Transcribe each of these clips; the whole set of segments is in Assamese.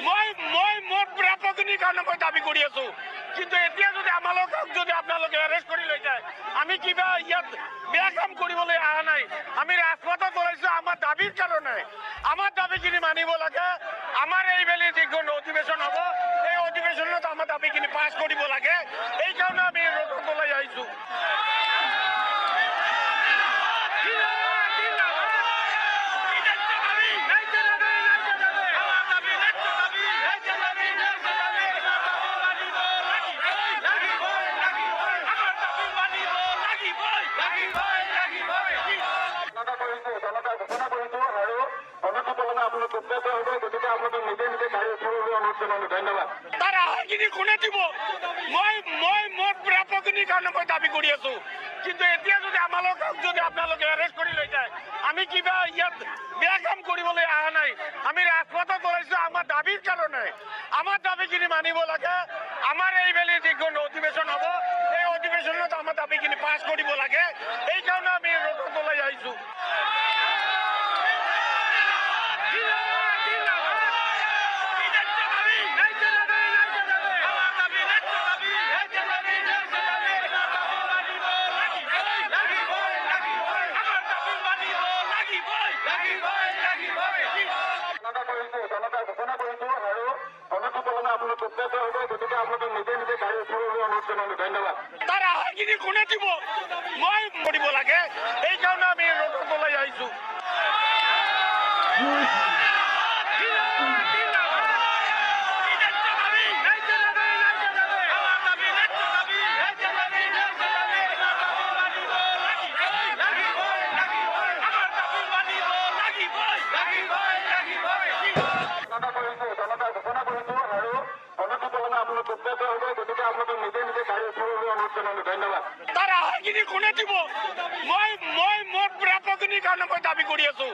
মই মই মোৰ প্ৰাপকখিনিৰ কাৰণে মই দাবী কৰি আছো, কিন্তু এতিয়া যদি আমালোকক যদি আপোনালোকে এৰেষ্ট কৰি লৈ যায়, আমি কিবা ইয়াত বেয়া কাম কৰিবলৈ অহা নাই। আমি ৰাজপথত ওলাইছো আমাৰ দাবীৰ কাৰণে। আমাৰ দাবীখিনি মানিব লাগে। আমাৰ এইবেলি যিখন অধিৱেশন হ'ব, এই অধিৱেশনত আমাৰ দাবীখিনি পাছ কৰিব লাগে। এইকাৰণে আমি ৰোডত ওলাই আহিছো। তাৰ আহাৰখিনি কোনে দিব? মই মোৰ প্ৰাপকখিনিৰ কাৰণে মই দাবী কৰি আছো, কিন্তু এতিয়া যদি আমালোকক যদি আপোনালোকে এৰেষ্ট কৰি লৈ যায়, আমি কিবা ইয়াত বেয়া কাম কৰিবলৈ অহা নাই। আমি ৰাজপথত ওলাইছো আমাৰ দাবীৰ কাৰণে। আমাৰ দাবীখিনি মানিব লাগে। আমাৰ এইবেলি যিখন অধিৱেশন হ'ব, এই অধিৱেশনত আমাৰ দাবীখিনি পাছ কৰিব লাগে। এইকাৰণে আমি ৰোডত ওলাই আহিছো। তাৰ আহাৰখিনি কোনে দিব? মই কৰিব লাগে। এইকাৰণে আমি ৰোডত ওলাই আহিছো। তাৰ আহাৰখিনি কোনে দিব? মই মোৰ প্ৰাপকখিনিৰ কাৰণে মই দাবী কৰি আছো,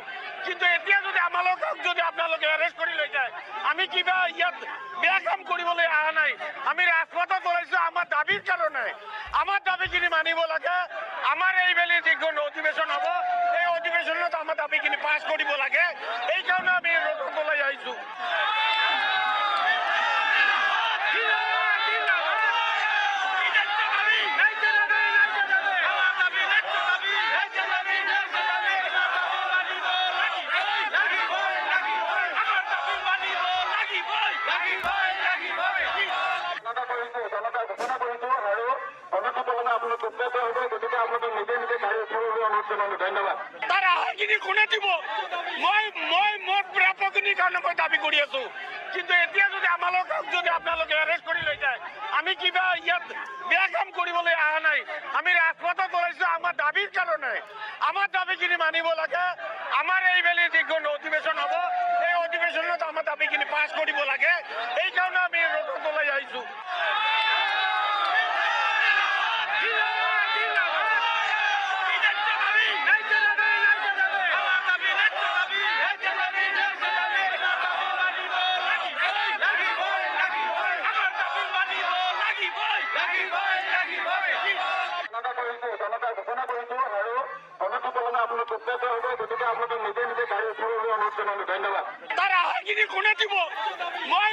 কিন্তু এতিয়া যদি আমালোকক যদি আপোনালোকে এৰেষ্ট কৰি লৈ যায়, আমি কিবা ইয়াত বেয়া কাম কৰিবলৈ অহা নাই। আমি ৰাজপথত ওলাইছো আমাৰ দাবীৰ কাৰণে। আমাৰ দাবীখিনি মানিব লাগে। আমাৰ এইবেলি যিখন অধিৱেশন হ'ব, এই অধিৱেশনত আমাৰ দাবীখিনি পাছ কৰিব লাগে। এইকাৰণে আমি ৰোডত ওলাই আহিছো। তাৰ আহাৰখিনি কোনে দিব? মই মোৰ প্ৰাপকখিনিৰ কাৰণে মই দাবী কৰি আছো, কিন্তু এতিয়া যদি আমালোকক যদি আপোনালোকে এৰেষ্ট কৰি লৈ যায়, আমি কিবা ইয়াত বেয়া কাম কৰিবলৈ অহা নাই। আমি ৰাজপথত ওলাইছো আমাৰ দাবীৰ কাৰণে। আমাৰ দাবীখিনি মানিব লাগে। আমাৰ এইবেলি যিখন অধিৱেশন হ'ব, এই অধিৱেশনত আমাৰ দাবীখিনি পাছ কৰিব লাগে। এইকাৰণে আমি ৰোডত ওলাই আহিছো। তাৰ আহাৰখিনি কোনে দিব? মই